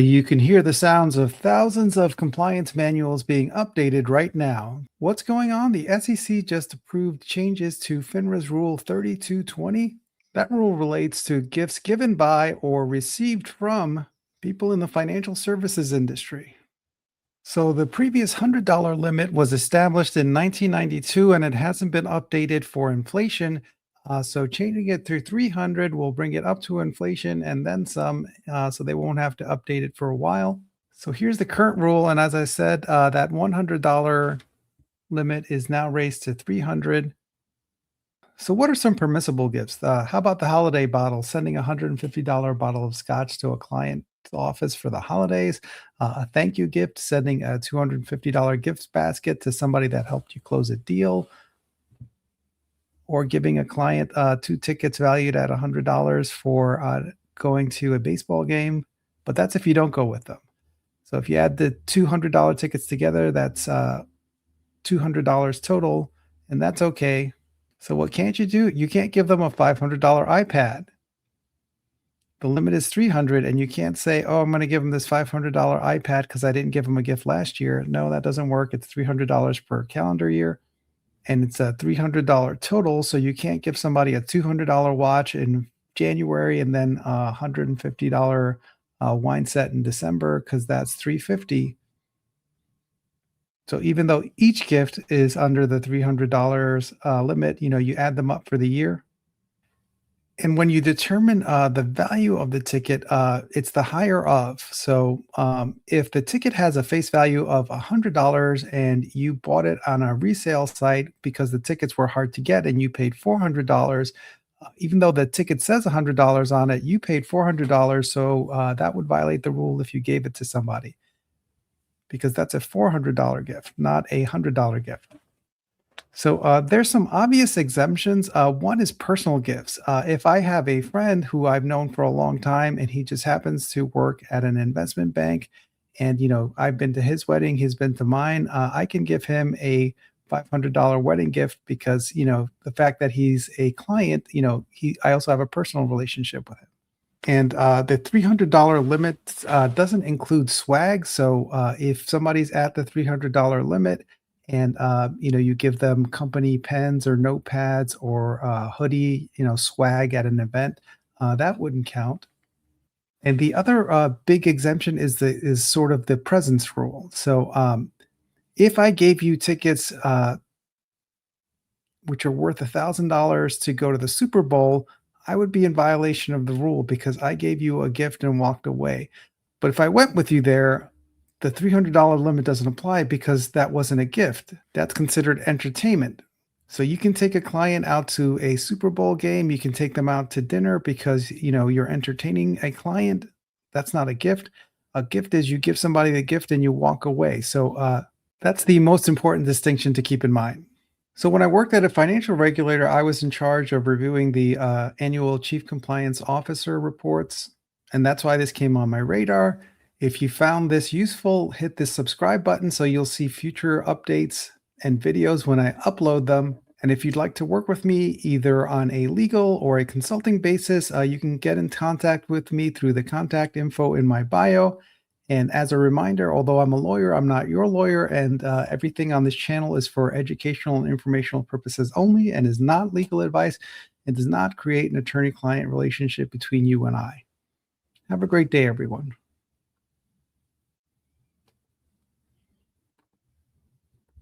You can hear the sounds of thousands of compliance manuals being updated right now. What's going on? The SEC just approved changes to FINRA's Rule 3220. That rule relates to gifts given by or received from people in the financial services industry. So the previous $100 limit was established in 1992 and it hasn't been updated for inflation. So changing it to 300 will bring it up to inflation and then some, so they won't have to update it for a while. So here's the current rule. And as I said, that $100 limit is now raised to 300. So what are some permissible gifts? How about the holiday bottle, sending a $150 bottle of scotch to a client's office for the holidays, a thank you gift, sending a $250 gift basket to somebody that helped you close a deal, or giving a client 2 tickets valued at $100 for going to a baseball game. But that's if you don't go with them. So if you add the $200 tickets together, that's $200 total, and that's okay. So what can't you do? You can't give them a $500 iPad. The limit is 300, and you can't say, oh, I'm going to give them this $500 iPad because I didn't give them a gift last year. No, that doesn't work. It's $300 per calendar year, and it's a $300 total. So you can't give somebody a $200 watch in January and then a $150 wine set in December, because that's $350. So even though each gift is under the $300 limit, you add them up for the year. And when you determine the value of the ticket, it's the higher of. So if the ticket has a face value of $100 and you bought it on a resale site because the tickets were hard to get and you paid $400, even though the ticket says $100 on it, you paid $400. So that would violate the rule if you gave it to somebody, because that's a $400 gift, not a $100 gift. So there's some obvious exemptions. One is personal gifts. If I have a friend who I've known for a long time and he just happens to work at an investment bank, and I've been to his wedding, he's been to mine, I can give him a $500 wedding gift because the fact that he's a client, I also have a personal relationship with him. And the $300 limit doesn't include swag. So if somebody's at the $300 limit and you give them company pens or notepads or hoodie, swag at an event, that wouldn't count. And the other big exemption is sort of the presence rule. So if I gave you tickets which are worth $1,000 to go to the Super Bowl, I would be in violation of the rule because I gave you a gift and walked away. But if I went with you there, the $300 limit doesn't apply because that wasn't a gift. That's considered entertainment. So you can take a client out to a Super Bowl game. You can take them out to dinner because, you're entertaining a client. That's not a gift. A gift is you give somebody the gift and you walk away. So that's the most important distinction to keep in mind. So when I worked at a financial regulator, I was in charge of reviewing the annual Chief Compliance Officer reports, and that's why this came on my radar. If you found this useful, hit the subscribe button so you'll see future updates and videos when I upload them. And if you'd like to work with me either on a legal or a consulting basis, you can get in contact with me through the contact info in my bio. And as a reminder, although I'm a lawyer, I'm not your lawyer, and everything on this channel is for educational and informational purposes only and is not legal advice and does not create an attorney-client relationship between you and I. Have a great day, everyone.